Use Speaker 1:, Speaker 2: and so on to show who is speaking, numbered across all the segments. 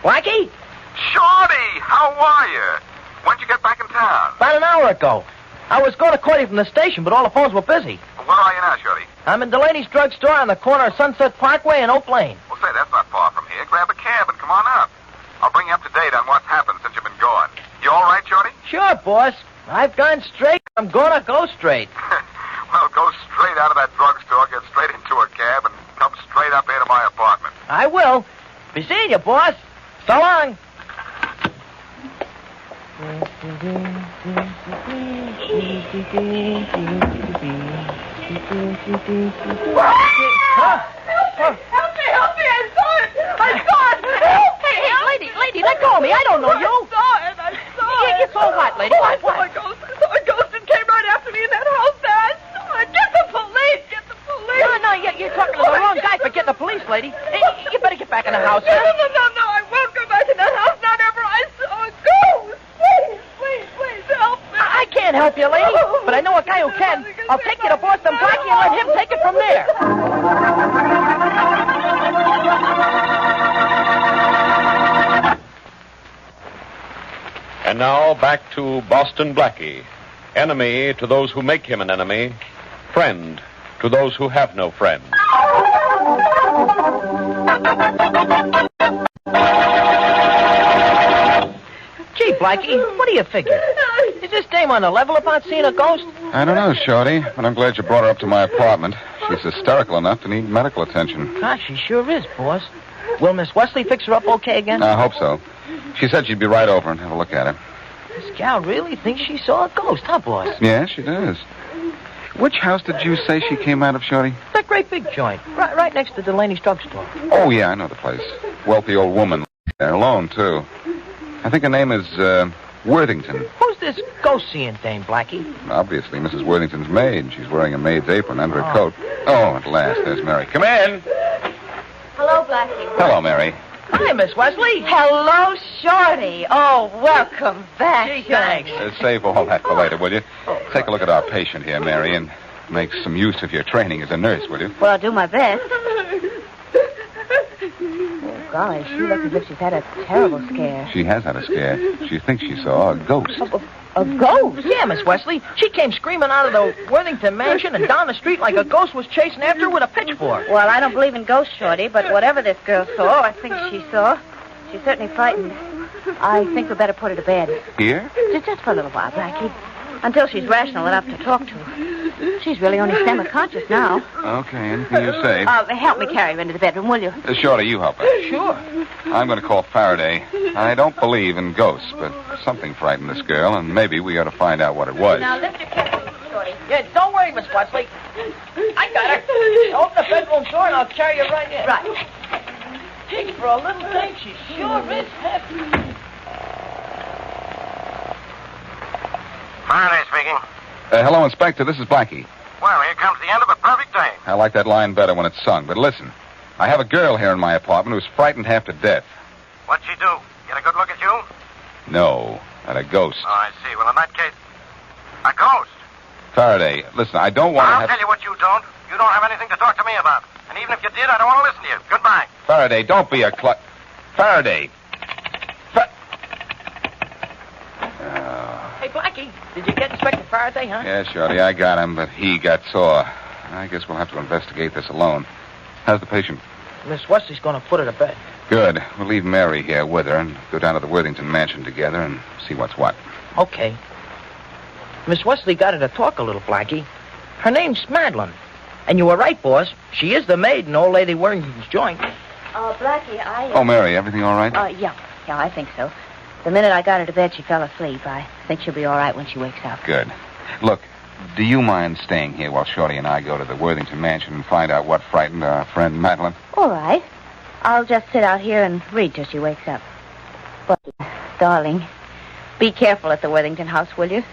Speaker 1: Blackie?
Speaker 2: Shorty, how are you? When'd you get back in town?
Speaker 1: About an hour ago. I was going to call you from the station, but all the phones were busy.
Speaker 2: Well, where are you now, Shorty?
Speaker 1: I'm in Delaney's drugstore on the corner of Sunset Parkway and Oak Lane.
Speaker 2: Well, say, that's not far from here. Grab a cab and come on up. I'll bring you up to date on what's happened since you've been gone. You all right, Shorty?
Speaker 1: Sure, boss. I've gone straight. I'm going to go straight.
Speaker 2: Well, go straight out of that drugstore, get straight into a cab, and come straight up here to my apartment.
Speaker 1: I will. Be seeing you, boss. So long. Lady, let go of me. I don't know you.
Speaker 3: I saw it.
Speaker 1: You saw what, lady?
Speaker 3: I saw a ghost and came right after me in that house there. I saw it. Get the police.
Speaker 1: No, you're talking to the wrong guy for getting the police, lady. Hey, you better get back in the house.
Speaker 3: No, I won't go back in that house. Not ever. I saw a ghost. Please, help me.
Speaker 1: I can't help you, lady, but I know a guy who can. I'll take you to Boston Blackie and let him take it from there.
Speaker 4: And now back to Boston Blackie. Enemy to those who make him an enemy. Friend to those who have no friend.
Speaker 1: Gee, Blackie, what do you figure? Is this dame on the level about seeing a ghost?
Speaker 5: I don't know, Shorty, but I'm glad you brought her up to my apartment. She's hysterical enough to need medical attention.
Speaker 1: Gosh, she sure is, boss. Will Miss Wesley fix her up okay again?
Speaker 5: I hope so. She said she'd be right over and have a look at her.
Speaker 1: This gal really thinks she saw a ghost, huh, boss?
Speaker 5: Yeah, she does. Which house did you say she came out of, Shorty?
Speaker 1: That great big joint, right next to Delaney's drugstore.
Speaker 5: Oh, yeah, I know the place. Wealthy old woman. They're alone, too. I think her name is, Worthington.
Speaker 1: Who's this ghost-seeing dame, Blackie?
Speaker 5: Obviously, Mrs. Worthington's maid. She's wearing a maid's apron under her coat. Oh, at last, there's Mary. Come in.
Speaker 6: Hello, Blackie.
Speaker 5: Hello, Mary.
Speaker 1: Hi, Miss Wesley.
Speaker 6: Hello, Shorty. Oh, welcome back.
Speaker 1: Gee, thanks.
Speaker 5: Save all that for later, will you? Take a look at our patient here, Mary, and make some use of your training as a nurse, will you?
Speaker 6: Well, I'll do my best. Oh, golly, she looks as if she's had a terrible scare.
Speaker 5: She has had a scare. She thinks she saw a ghost.
Speaker 6: A ghost?
Speaker 1: Yeah, Miss Wesley. She came screaming out of the Worthington mansion and down the street like a ghost was chasing after her with a pitchfork.
Speaker 6: Well, I don't believe in ghosts, Shorty, but whatever this girl saw, I think she saw, she's certainly frightened. I think we better put her to bed.
Speaker 5: Here?
Speaker 6: Just for a little while, Blackie. Until she's rational enough to talk to her. She's really only semi-conscious now.
Speaker 5: Okay, anything you say.
Speaker 6: Help me carry her into the bedroom, will you?
Speaker 5: Shorty, you help her.
Speaker 1: Sure.
Speaker 5: I'm going to call Farraday. I don't believe in ghosts, but something frightened this girl, and maybe we ought to find out what it was.
Speaker 6: Now, lift her carefully, Shorty.
Speaker 1: Yeah, don't worry, Miss Wesley. I got her. Open the bedroom door and I'll carry you right in.
Speaker 6: Right.
Speaker 1: Gee, for a little thing, she sure is heavy.
Speaker 2: Faraday speaking.
Speaker 5: Hello, Inspector. This is Blackie.
Speaker 2: Well, here comes the end of a perfect day.
Speaker 5: I like that line better when it's sung, but listen. I have a girl here in my apartment who's frightened half to death.
Speaker 2: What'd she do? Get a good look at you?
Speaker 5: No, at a ghost.
Speaker 2: Oh, I see. Well, in that case, a ghost.
Speaker 5: Faraday, listen, I don't want to
Speaker 2: I'll
Speaker 5: have...
Speaker 2: tell you what you don't. You don't have anything to talk to me about. And even if you did, I don't want to listen to you. Goodbye.
Speaker 5: Faraday, don't be a Faraday.
Speaker 1: Hey, Blackie, did you get Inspector Farraday, huh?
Speaker 5: Yeah, Shorty, I got him, but he got sore. I guess we'll have to investigate this alone. How's the patient?
Speaker 1: Miss Wesley's going to put her to bed.
Speaker 5: Good. We'll leave Mary here with her and go down to the Worthington mansion together and see what's what.
Speaker 1: Okay. Miss Wesley got her to talk a little, Blackie. Her name's Madeline. And you were right, boss. She is the maid in Old Lady Worthington's joint.
Speaker 6: Blackie, I...
Speaker 5: Oh, Mary, everything all right?
Speaker 6: Yeah, I think so. The minute I got her to bed, she fell asleep. I think she'll be all right when she wakes up.
Speaker 5: Good. Look, do you mind staying here while Shorty and I go to the Worthington mansion and find out what frightened our friend Madeline?
Speaker 6: All right. I'll just sit out here and read till she wakes up. But darling. Be careful at the Worthington house, will you?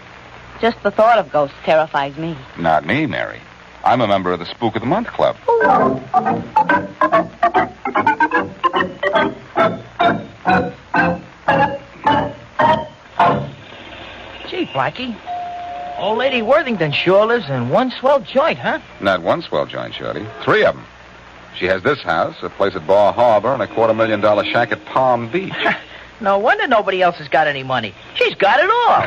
Speaker 6: Just the thought of ghosts terrifies me.
Speaker 5: Not me, Mary. I'm a member of the Spook of the Month Club.
Speaker 1: Gee, Blackie. Old Lady Worthington sure lives in one swell joint, huh?
Speaker 5: Not one swell joint, Shorty. 3 of them. She has this house, a place at Bar Harbor, and a $250,000 shack at Palm Beach.
Speaker 1: No wonder nobody else has got any money. She's got it all.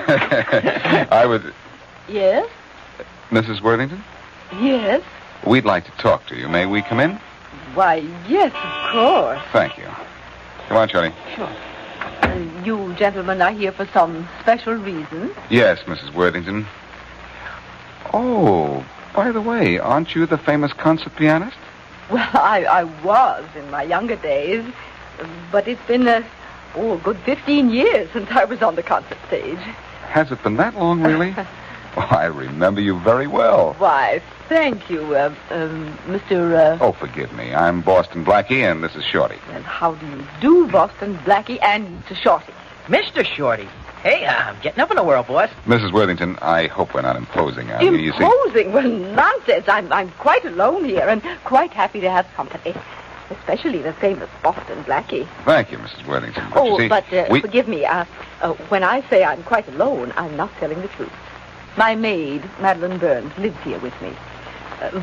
Speaker 5: I would...
Speaker 6: Yes?
Speaker 5: Mrs. Worthington?
Speaker 6: Yes?
Speaker 5: We'd like to talk to you. May we come in?
Speaker 6: Why, yes, of course.
Speaker 5: Thank you. Come on, Shorty.
Speaker 6: Sure. You gentlemen are here for some special reason?
Speaker 5: Yes, Mrs. Worthington. Oh, by the way, aren't you the famous concert pianist?
Speaker 6: Well, I was in my younger days, but it's been a good 15 years since I was on the concert stage.
Speaker 5: Has it been that long, really? Oh, I remember you very well.
Speaker 6: Why, thank you, Mr.
Speaker 5: Oh, forgive me. I'm Boston Blackie, and this is Shorty.
Speaker 6: And how do you do, Boston Blackie and Mr. Shorty?
Speaker 1: Mr. Shorty. Hey, I'm getting up in the world, boss.
Speaker 5: Mrs. Worthington, I hope we're not imposing on you. You see...
Speaker 6: Imposing? Well, nonsense. I'm quite alone here and quite happy to have company. Especially the famous Boston Blackie.
Speaker 5: Thank you, Mrs. Worthington. But you see,
Speaker 6: forgive me. When I say I'm quite alone, I'm not telling the truth. My maid, Madeline Burns, lives here with me.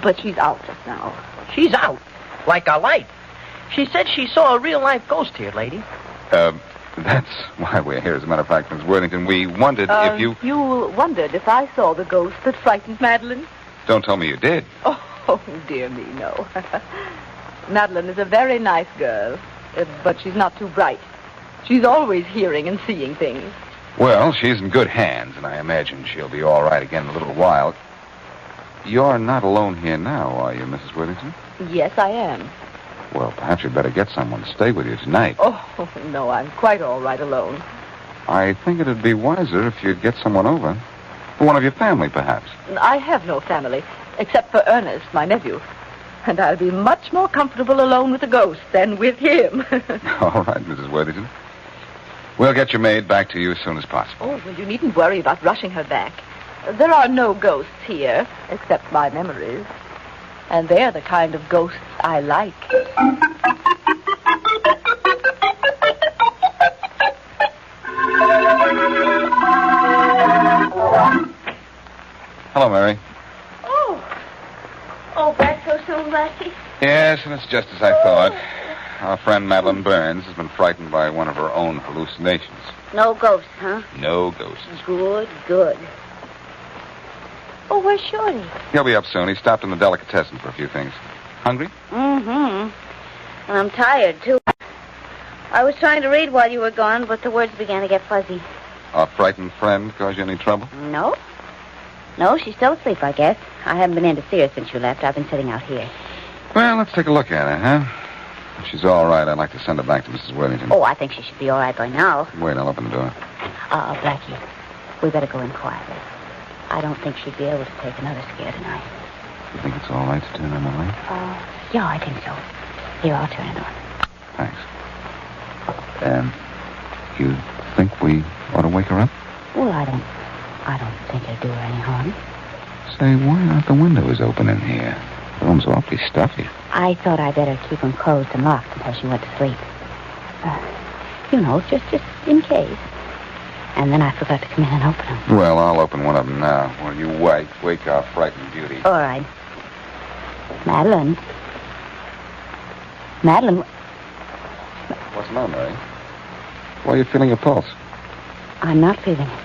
Speaker 6: But she's out just now.
Speaker 1: She's out? Like a light? She said she saw a real-life ghost here, lady.
Speaker 5: That's why we're here, as a matter of fact, Mrs. Worthington. We wondered if you...
Speaker 6: You wondered if I saw the ghost that frightened Madeline?
Speaker 5: Don't tell me you did.
Speaker 6: Oh, dear me, no. Madeline is a very nice girl, but she's not too bright. She's always hearing and seeing things.
Speaker 5: Well, she's in good hands, and I imagine she'll be all right again in a little while. You're not alone here now, are you, Mrs. Worthington?
Speaker 6: Yes, I am.
Speaker 5: Well, perhaps you'd better get someone to stay with you tonight.
Speaker 6: Oh, no, I'm quite all right alone.
Speaker 5: I think it'd be wiser if you'd get someone over. One of your family, perhaps.
Speaker 6: I have no family, except for Ernest, my nephew. And I'll be much more comfortable alone with the ghost than with him.
Speaker 5: All right, Mrs. Worthington. We'll get your maid back to you as soon as possible.
Speaker 6: Oh, well, you needn't worry about rushing her back. There are no ghosts here, except my memories. And they're the kind of ghosts I like.
Speaker 5: Hello, Mary.
Speaker 3: Oh, back so soon, Blackie?
Speaker 5: Yes, and it's just as I thought. Our friend Madeline Burns has been frightened by one of her own hallucinations.
Speaker 6: No ghosts, huh?
Speaker 5: No ghosts.
Speaker 6: Good. Oh, where's Shorty?
Speaker 5: He'll be up soon. He stopped in the delicatessen for a few things. Hungry?
Speaker 6: Mm-hmm. And I'm tired, too. I was trying to read while you were gone, but the words began to get fuzzy.
Speaker 5: Our frightened friend cause you any trouble?
Speaker 6: No, she's still asleep, I guess. I haven't been in to see her since you left. I've been sitting out here.
Speaker 5: Well, let's take a look at her, huh? If she's all right, I'd like to send her back to Mrs. Worthington.
Speaker 6: Oh, I think she should be all right by now.
Speaker 5: Wait, I'll open the door.
Speaker 6: Blackie, we better go in quietly. I don't think she'd be able to take another scare tonight.
Speaker 5: You think it's all right to turn on the light?
Speaker 6: Yeah, I think so. Here, I'll turn it on.
Speaker 5: Thanks. You think we ought to wake her up?
Speaker 6: Well, I don't think it'll do her any harm.
Speaker 5: Say, why aren't the windows open in here? The room's awfully stuffy.
Speaker 6: I thought I'd better keep them closed and locked until she went to sleep. Just in case. And then I forgot to come in and open them.
Speaker 5: Well, I'll open one of them now while you wake our frightened beauty.
Speaker 6: All right. Madeline.
Speaker 5: What's the matter, Mary? Why are you feeling your pulse?
Speaker 6: I'm not feeling it.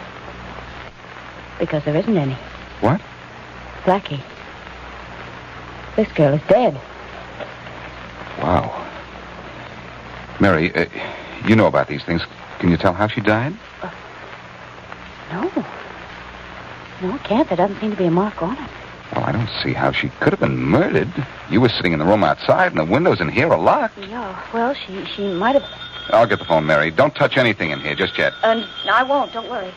Speaker 6: Because there isn't any.
Speaker 5: What?
Speaker 6: Blackie. This girl is dead.
Speaker 5: Wow. Mary, you know about these things. Can you tell how she died?
Speaker 6: No, I can't. There doesn't seem to be a mark on it.
Speaker 5: Well, I don't see how she could have been murdered. You were sitting in the room outside, and the windows in here are locked.
Speaker 6: Yeah, well, she might have...
Speaker 5: I'll get the phone, Mary. Don't touch anything in here just yet.
Speaker 6: I won't. Don't worry.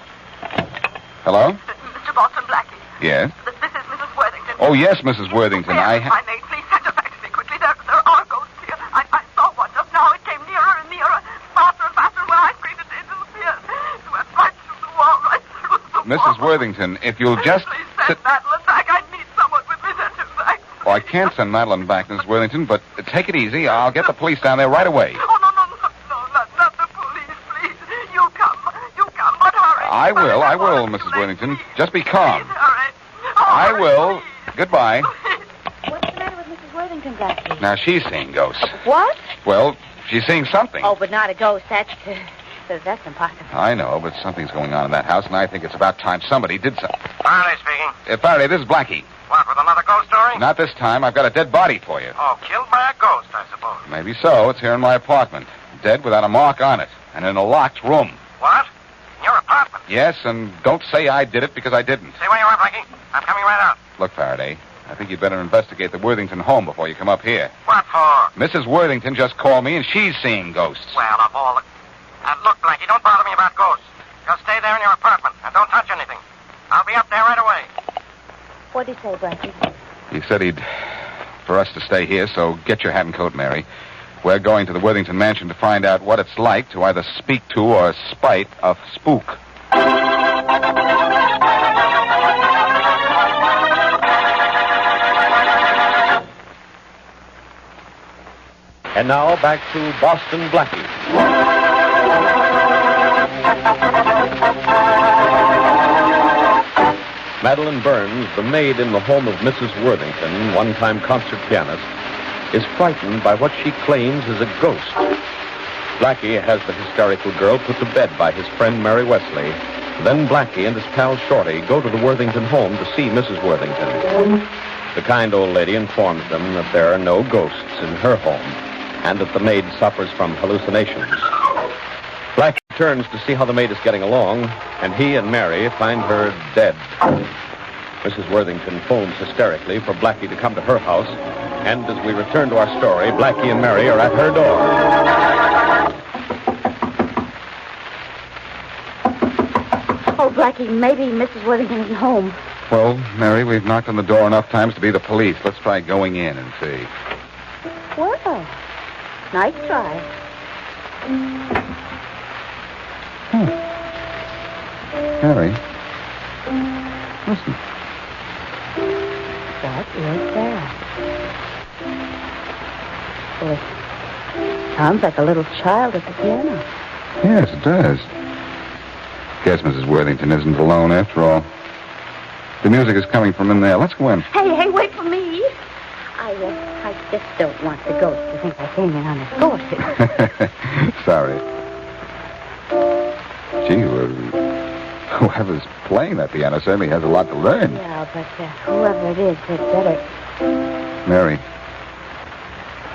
Speaker 5: Hello?
Speaker 3: Mr. Boston Blackie.
Speaker 5: Yes?
Speaker 3: This is Mrs. Worthington.
Speaker 5: Oh, yes, Mrs. Worthington.
Speaker 3: My maid, please send her back to me quickly. There are ghosts here. I saw one just now. It came nearer and nearer. Faster and faster. When I screamed, it disappeared.
Speaker 5: Mrs. Worthington, if you'll just
Speaker 3: Please
Speaker 5: sit...
Speaker 3: send Madeline back. I need someone with me sent him back.
Speaker 5: Oh, I can't send Madeline back, Mrs. Worthington, but take it easy. I'll get the police down there right away.
Speaker 3: Oh, no, not the police, please. You come, but hurry.
Speaker 5: I will, Mrs. Worthington. Just be calm.
Speaker 3: Please, hurry.
Speaker 5: I will. Goodbye.
Speaker 6: What's the matter with Mrs. Worthington, Blackie?
Speaker 5: Now, she's seeing ghosts.
Speaker 6: What?
Speaker 5: Well, she's seeing something.
Speaker 6: Oh, but not a ghost. That's impossible.
Speaker 5: I know, but something's going on in that house, and I think it's about time somebody did something.
Speaker 2: Faraday speaking.
Speaker 5: Faraday, this is Blackie.
Speaker 2: What, with another ghost story?
Speaker 5: Not this time. I've got a dead body for you.
Speaker 2: Oh, killed by a ghost, I suppose.
Speaker 5: Maybe so. It's here in my apartment. Dead without a mark on it, and in a locked room.
Speaker 2: What? In your apartment?
Speaker 5: Yes, and don't say I did it because I didn't.
Speaker 2: Stay where you are, Blackie. I'm coming right out.
Speaker 5: Look, Faraday, I think you'd better investigate the Worthington home before you come up here.
Speaker 2: What for?
Speaker 5: Mrs. Worthington just called me, and she's seeing ghosts.
Speaker 2: Well, of all the... look, Blackie, don't bother me about ghosts. Just stay there in your apartment and don't touch anything. I'll be up there right away.
Speaker 6: What'd he say, Blackie?
Speaker 5: He said for us to stay here, so get your hat and coat, Mary. We're going to the Worthington mansion to find out what it's like to either speak to or spite a spook.
Speaker 4: And now back to Boston Blackie. Madeline Burns, the maid in the home of Mrs. Worthington, one-time concert pianist, is frightened by what she claims is a ghost. Blackie has the hysterical girl put to bed by his friend Mary Wesley. Then Blackie and his pal Shorty go to the Worthington home to see Mrs. Worthington. The kind old lady informs them that there are no ghosts in her home and that the maid suffers from hallucinations. Blackie turns to see how the maid is getting along, and he and Mary find her dead. Mrs. Worthington phones hysterically for Blackie to come to her house, and as we return to our story, Blackie and Mary are at her door.
Speaker 6: Oh, Blackie, maybe Mrs. Worthington isn't home.
Speaker 5: Well, Mary, we've knocked on the door enough times to be the police. Let's try going in and see.
Speaker 6: Well, nice try.
Speaker 5: Mary, listen.
Speaker 6: What is that? Well, it sounds like a little child at the piano.
Speaker 5: Yes, it does. Guess Mrs. Worthington isn't alone after all. The music is coming from in there. Let's go in.
Speaker 6: Hey, wait for me. I just don't want the ghost to think I came in unescorted.
Speaker 5: Sorry. Gee, whoever's playing that piano certainly has a lot to learn.
Speaker 6: Yeah, but whoever it is, had better.
Speaker 5: Mary,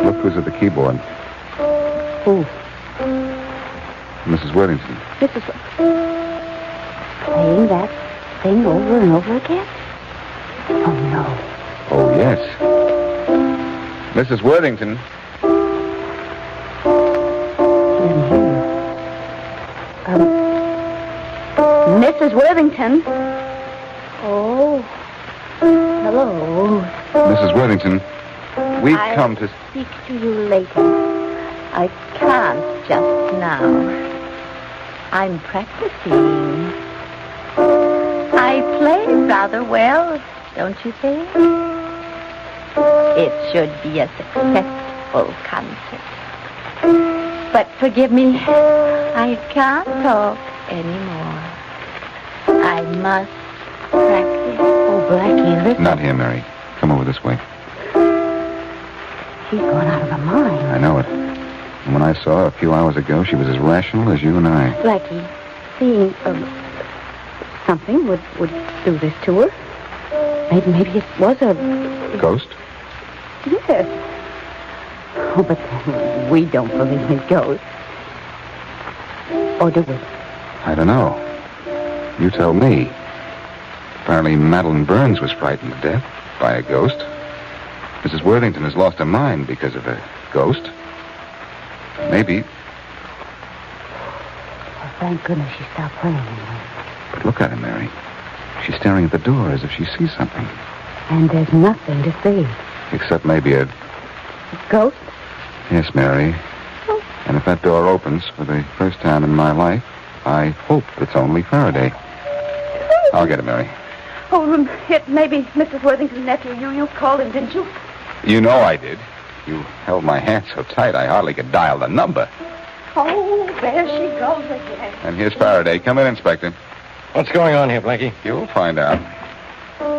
Speaker 5: look who's at the keyboard.
Speaker 6: Who?
Speaker 5: Mrs. Worthington.
Speaker 6: Playing that thing over and over again? Oh, no.
Speaker 5: Oh, yes. Mrs. Worthington.
Speaker 6: She didn't hear you. Mrs. Worthington. Oh. Hello.
Speaker 5: Mrs. Worthington, we've come to...
Speaker 6: I'll speak to you later. I can't just now. I'm practicing. I play rather well, don't you think? It should be a successful concert. But forgive me, I can't talk anymore. I must practice. Oh, Blackie, listen.
Speaker 5: Not here, Mary. Come over this way.
Speaker 6: She's gone out of her mind.
Speaker 5: I know it. And when I saw her a few hours ago, she was as rational as you and I.
Speaker 6: Blackie, seeing something would do this to her. Maybe it was a...
Speaker 5: Ghost?
Speaker 6: Yes. Oh, but we don't believe in ghosts. Or do we?
Speaker 5: I don't know. You tell me. Apparently Madeline Burns was frightened to death by a ghost. Mrs. Worthington has lost her mind because of a ghost. Maybe...
Speaker 6: Oh, thank goodness she stopped playing anyway.
Speaker 5: But look at her, Mary. She's staring at the door as if she sees something.
Speaker 6: And there's nothing to see.
Speaker 5: Except maybe a...
Speaker 6: Ghost?
Speaker 5: Yes, Mary.
Speaker 6: Oh.
Speaker 5: And if that door opens for the first time in my life, I hope it's only Faraday. I'll get it, Mary.
Speaker 6: Oh, it may be Mrs. Worthington's nephew. You called him, didn't you?
Speaker 5: You know I did. You held my hand so tight I hardly could dial the number.
Speaker 6: Oh, there she goes again.
Speaker 5: And here's Faraday. Come in, Inspector.
Speaker 7: What's going on here, Blackie?
Speaker 5: You'll find out.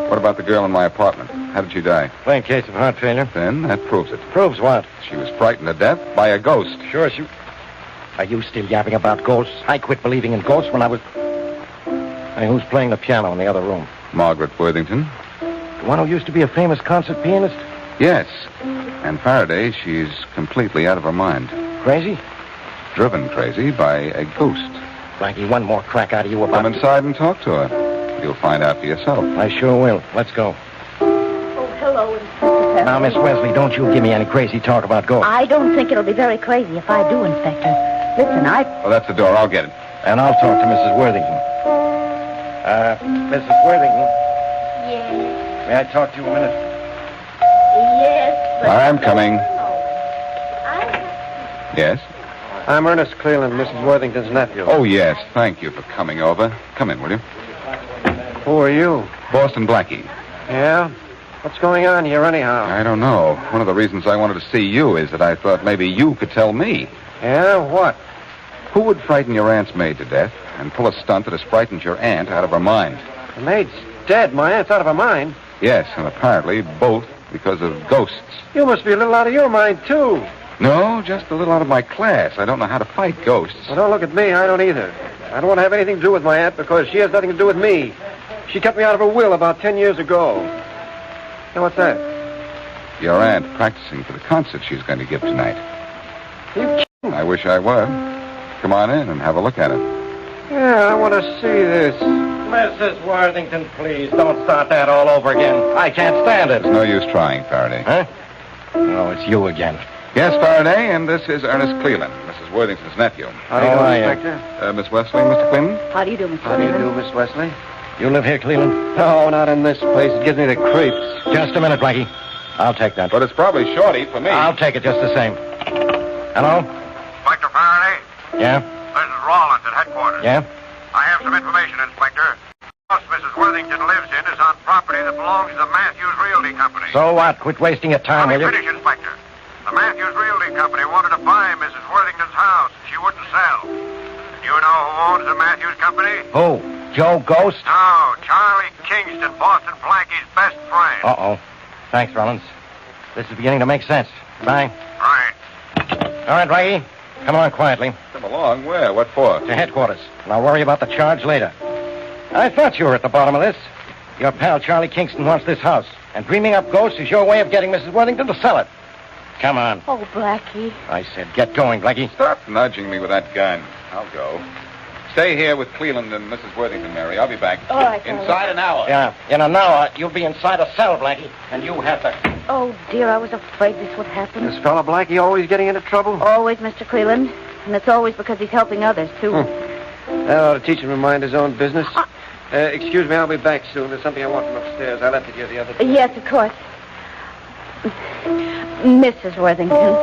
Speaker 5: What about the girl in my apartment? How did she die?
Speaker 7: Plain case of heart failure.
Speaker 5: Then that proves it.
Speaker 7: Proves what?
Speaker 5: She was frightened to death by a ghost.
Speaker 7: Sure, she... Are you still yapping about ghosts? I quit believing in ghosts when I was... Hey, who's playing the piano in the other room?
Speaker 5: Margaret Worthington.
Speaker 7: The one who used to be a famous concert pianist?
Speaker 5: Yes. And Faraday, she's completely out of her mind.
Speaker 7: Crazy?
Speaker 5: Driven crazy by a ghost.
Speaker 7: Blackie, one more crack out of you about...
Speaker 5: Come inside and talk to her. You'll find out for yourself.
Speaker 7: I sure will. Let's go.
Speaker 6: Oh, hello, Inspector.
Speaker 7: Now, Miss Wesley, don't you give me any crazy talk about ghosts.
Speaker 6: I don't think it'll be very crazy if I do, Inspector. Listen,
Speaker 5: Well, that's the door. I'll get it.
Speaker 7: And I'll talk to Mrs. Worthington. Mrs. Worthington,
Speaker 6: Yes.
Speaker 7: may I talk to you a minute?
Speaker 6: Yes, but...
Speaker 5: I'm coming. Yes?
Speaker 7: I'm Ernest Cleland, Mrs. Worthington's nephew.
Speaker 5: Oh, yes. Thank you for coming over. Come in, will you?
Speaker 7: Who are you?
Speaker 5: Boston Blackie.
Speaker 7: Yeah? What's going on here, anyhow?
Speaker 5: I don't know. One of the reasons I wanted to see you is that I thought maybe you could tell me.
Speaker 7: Yeah? What?
Speaker 5: Who would frighten your aunt's maid to death and pull a stunt that has frightened your aunt out of her mind?
Speaker 7: The maid's dead. My aunt's out of her mind.
Speaker 5: Yes, and apparently both because of ghosts.
Speaker 7: You must be a little out of your mind, too.
Speaker 5: No, just a little out of my class. I don't know how to fight ghosts.
Speaker 7: Well, don't look at me. I don't either. I don't want to have anything to do with my aunt because she has nothing to do with me. She cut me out of her will about 10 years ago. Now, what's that?
Speaker 5: Your aunt practicing for the concert she's going to give tonight.
Speaker 7: You kidding?
Speaker 5: I wish I were. Come on in and have a look at it.
Speaker 7: Yeah, I want to see this.
Speaker 1: Mrs. Worthington, please, don't start that all over again. I can't stand it.
Speaker 5: There's no use trying, Faraday.
Speaker 1: Huh? Oh, it's you again.
Speaker 5: Yes, Faraday, and this is Ernest Cleland, Mrs. Worthington's nephew.
Speaker 7: How do you
Speaker 1: How
Speaker 7: do,
Speaker 1: are you?
Speaker 7: Inspector?
Speaker 5: Miss Wesley, Mr. Cleland?
Speaker 6: How do you do, Mr.
Speaker 7: How do you do,
Speaker 6: Cleveland?
Speaker 7: Miss Wesley?
Speaker 1: You live here, Cleland?
Speaker 7: No, not in this place. It gives me the creeps.
Speaker 1: Just a minute, Blackie. I'll take that.
Speaker 5: But it's probably Shorty for me.
Speaker 1: I'll take it just the same. Hello?
Speaker 2: Inspector Faraday,
Speaker 1: Yeah?
Speaker 2: this is Rollins at headquarters.
Speaker 1: Yeah?
Speaker 2: I have some information, Inspector. The house Mrs. Worthington lives in is on property that belongs to the Matthews Realty Company.
Speaker 1: So what? Quit wasting your time,
Speaker 2: Let
Speaker 1: will
Speaker 2: me
Speaker 1: you?
Speaker 2: finish, Inspector. The Matthews Realty Company wanted to buy Mrs. Worthington's house. She wouldn't sell. You know who owns the Matthews Company?
Speaker 1: Who? Joe Ghost?
Speaker 2: No, Charlie Kingston, Boston Blackie's best friend.
Speaker 1: Uh-oh. Thanks, Rollins. This is beginning to make sense. Bye.
Speaker 2: Right.
Speaker 1: All right, Blackie. Come on quietly
Speaker 5: Come along. Where? What for?
Speaker 1: to headquarters, and I'll worry about the charge later. I thought you were at the bottom of this. Your pal Charlie Kingston wants this house, and dreaming up ghosts is your way of getting Mrs. Worthington to sell it. Come on.
Speaker 6: Oh, Blackie.
Speaker 1: I said get going, Blackie.
Speaker 5: Stop nudging me with that gun. I'll go. Stay here with Cleland and Mrs. Worthington, Mary. I'll be back.
Speaker 6: All right,
Speaker 5: Inside an hour.
Speaker 1: Yeah, in an hour, you'll be inside a cell, Blackie, and you have to...
Speaker 6: Oh, dear, I was afraid this would happen.
Speaker 7: This fella Blackie always getting into trouble?
Speaker 6: Always, Mr. Cleveland. And it's always because he's helping others, too.
Speaker 7: That ought to teach him to mind his own business. Excuse me, I'll be back soon. There's something I want from upstairs. I left it here the other day.
Speaker 6: Yes, of course. Mrs. Worthington.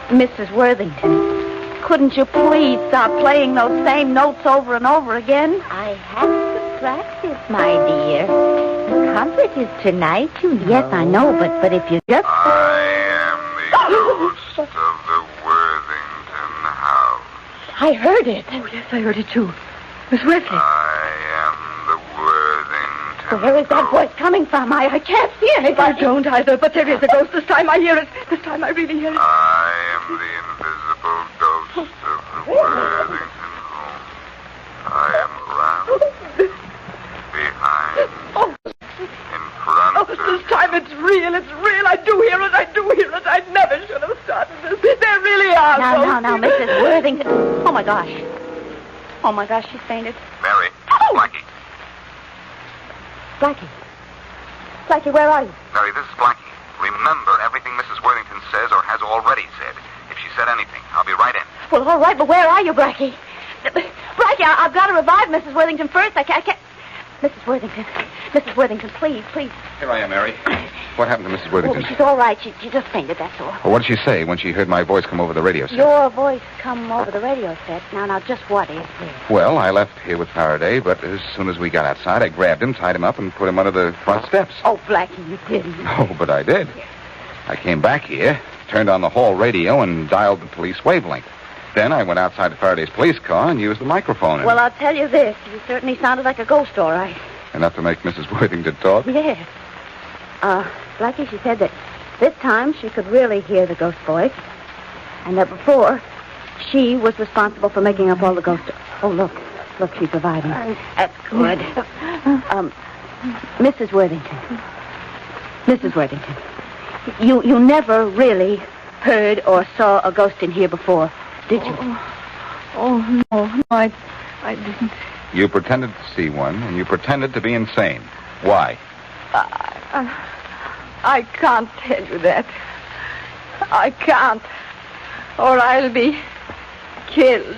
Speaker 6: Mrs. Worthington. Couldn't you please stop playing those same notes over and over again? I have to practice, my dear. The concert is tonight, you know. Yes, I know, but if you just...
Speaker 2: I am the ghost of the Worthington house.
Speaker 6: I heard it.
Speaker 3: Oh, yes, I heard it, too. Miss Wesley.
Speaker 2: I am the Worthington
Speaker 6: Where is that
Speaker 2: ghost.
Speaker 6: voice coming from? I can't hear it.
Speaker 3: I don't either, but there is a ghost. This time I hear it. This time I really hear it.
Speaker 2: I am the invisible ghost of the Worthington home. I am around, behind, in front
Speaker 3: Oh,
Speaker 2: of
Speaker 3: this time it's real. It's real. I do hear it. I do hear it. I never should have started this. There really are ghosts.
Speaker 6: Now, Mrs. Worthington. Oh, my gosh. Oh, my gosh, she's fainted.
Speaker 2: Mary,
Speaker 3: Oh!
Speaker 2: Blackie.
Speaker 6: Blackie. Blackie, where are you?
Speaker 2: Mary, this is Blackie. Remember everything Mrs. Worthington says or has already said. If she said anything, I'll be right in.
Speaker 6: Well, all right, but where are you, Blackie? Blackie, I've got to revive Mrs. Worthington first. I can't... Mrs. Worthington. Mrs. Worthington, please.
Speaker 5: Here I am, Mary. What happened to Mrs. Worthington?
Speaker 6: Oh, she's all right. She just fainted, that's all.
Speaker 5: Well, what did she say when she heard my voice come over the radio set?
Speaker 6: Your voice come over the radio set. Now, just what is this?
Speaker 5: Well, I left here with Faraday, but as soon as we got outside, I grabbed him, tied him up, and put him under the front steps.
Speaker 6: Oh, Blackie, you didn't.
Speaker 5: Oh, but I did. I came back here, turned on the hall radio, and dialed the police wavelength. Then I went outside to Faraday's police car and used the microphone.
Speaker 6: Well, I'll tell you this. You certainly sounded like a ghost, all right.
Speaker 5: Enough to make Mrs. Worthington talk?
Speaker 6: Yes. Blackie, she said that this time she could really hear the ghost voice, and that before, she was responsible for making up all the ghost... Oh, look, she's reviving. That's good. Mrs. Worthington, you never really heard or saw a ghost in here before, did you?
Speaker 3: Oh, no, I didn't.
Speaker 5: You pretended to see one, and you pretended to be insane. Why?
Speaker 3: I can't tell you that. I can't. Or I'll be killed.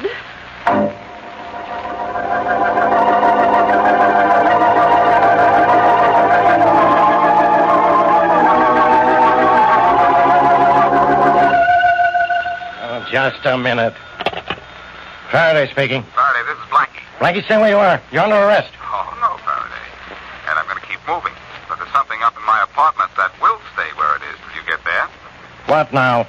Speaker 1: Oh, just a minute. Faraday speaking.
Speaker 2: Faraday, this is Blackie.
Speaker 1: Blackie, stay where you are. You're under arrest.
Speaker 2: Oh, no, Faraday. And I'm going to keep moving. But there's something up in my apartment that will stay where it is till you get there.
Speaker 1: What now?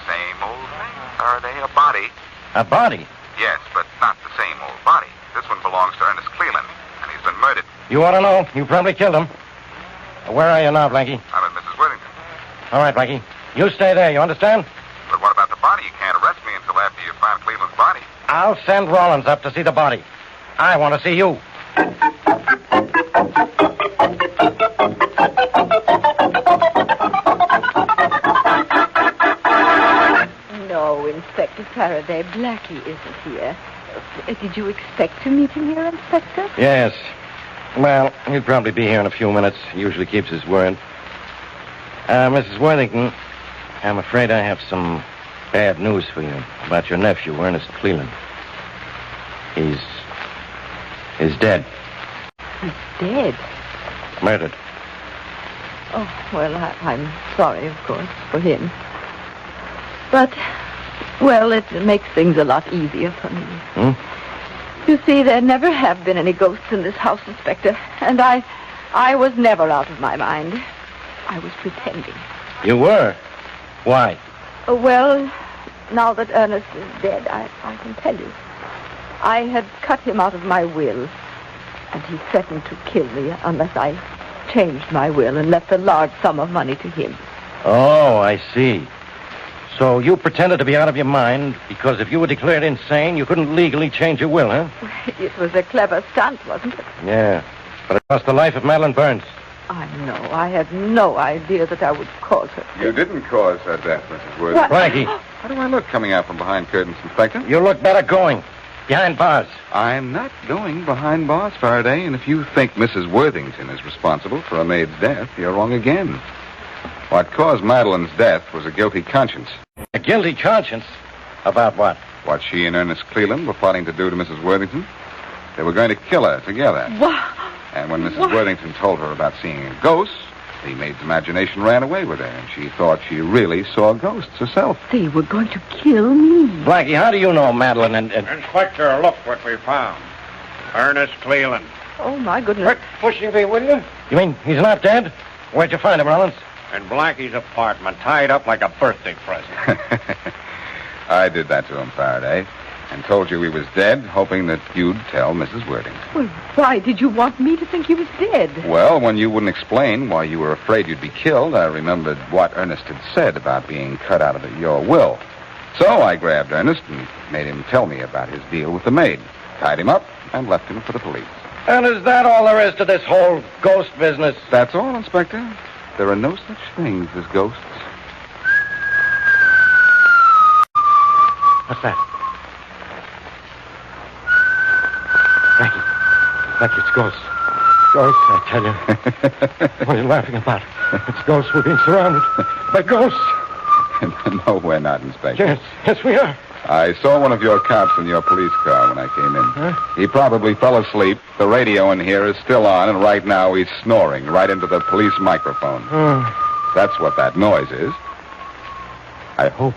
Speaker 2: Same old thing, Faraday. A body.
Speaker 1: A body?
Speaker 2: Yes, but not the same old body. This one belongs to Ernest Cleland, and he's been murdered.
Speaker 1: You ought to know. You probably killed him. Where are you now, Blackie?
Speaker 2: I'm at Mrs. Worthington.
Speaker 1: All right, Blackie. You stay there, you understand?
Speaker 2: But what about the body? You can't arrest me until after you find Cleveland's body.
Speaker 1: I'll send Rollins up to see the body. I want to see you.
Speaker 3: No, Inspector Faraday, Blackie isn't here. Did you expect to meet him here, Inspector?
Speaker 1: Yes. Well, he'll probably be here in a few minutes. He usually keeps his word. Mrs. Worthington, I'm afraid I have some bad news for you about your nephew, Ernest Cleland. He's dead.
Speaker 3: He's dead?
Speaker 1: Murdered.
Speaker 3: Oh, well, I'm sorry, of course, for him. But, well, it makes things a lot easier for me.
Speaker 1: Hmm?
Speaker 3: You see, there never have been any ghosts in this house, Inspector. And I was never out of my mind. I was pretending.
Speaker 1: You were? Why?
Speaker 3: Well, now that Ernest is dead, I can tell you. I had cut him out of my will, and he threatened to kill me unless I changed my will and left a large sum of money to him.
Speaker 1: Oh, I see. So you pretended to be out of your mind because if you were declared insane, you couldn't legally change your will, huh?
Speaker 3: It was a clever stunt, wasn't it?
Speaker 1: Yeah, but it cost the life of Madeline Burns.
Speaker 3: I know. I had no idea that I would cause her.
Speaker 5: You didn't cause her death, Mrs. Worthington.
Speaker 1: Blackie,
Speaker 5: How do I look coming out from behind curtains, Inspector?
Speaker 1: you look better going. Behind bars.
Speaker 5: I'm not going behind bars, Faraday, and if you think Mrs. Worthington is responsible for a maid's death, you're wrong again. What caused Madeline's death was a guilty conscience.
Speaker 1: A guilty conscience? About what?
Speaker 5: What she and Ernest Cleland were plotting to do to Mrs. Worthington. They were going to kill her together.
Speaker 3: What?
Speaker 5: And when Mrs. Worthington told her about seeing a ghost, the maid's imagination ran away with her, and she thought she really saw ghosts herself.
Speaker 3: They were going to kill me.
Speaker 1: Blackie, how do you know Madeline and...
Speaker 8: Inspector, look what we found. Ernest Cleland.
Speaker 3: Oh, my goodness.
Speaker 8: Quit pushing me, will you?
Speaker 1: You mean he's not dead? Where'd you find him, Rollins?
Speaker 8: In Blackie's apartment, tied up like a birthday present.
Speaker 5: I did that to him, Faraday, and told you he was dead, hoping that you'd tell Mrs. Worthington.
Speaker 3: Well, why did you want me to think he was dead?
Speaker 5: Well, when you wouldn't explain why you were afraid you'd be killed, I remembered what Ernest had said about being cut out of your will. So I grabbed Ernest and made him tell me about his deal with the maid, tied him up, and left him for the police.
Speaker 1: And is that all there is to this whole ghost business?
Speaker 5: That's all, Inspector. There are no such things as ghosts.
Speaker 1: What's that? Blackie, it's ghosts. Ghosts, I tell you. What are you laughing about? It's ghosts. We're being surrounded by ghosts.
Speaker 5: No, we're not, Inspector.
Speaker 1: Yes, we are.
Speaker 5: I saw one of your cops in your police car when I came in.
Speaker 7: Huh?
Speaker 5: He probably fell asleep. The radio in here is still on, and right now he's snoring right into the police microphone. That's what that noise is. I hope.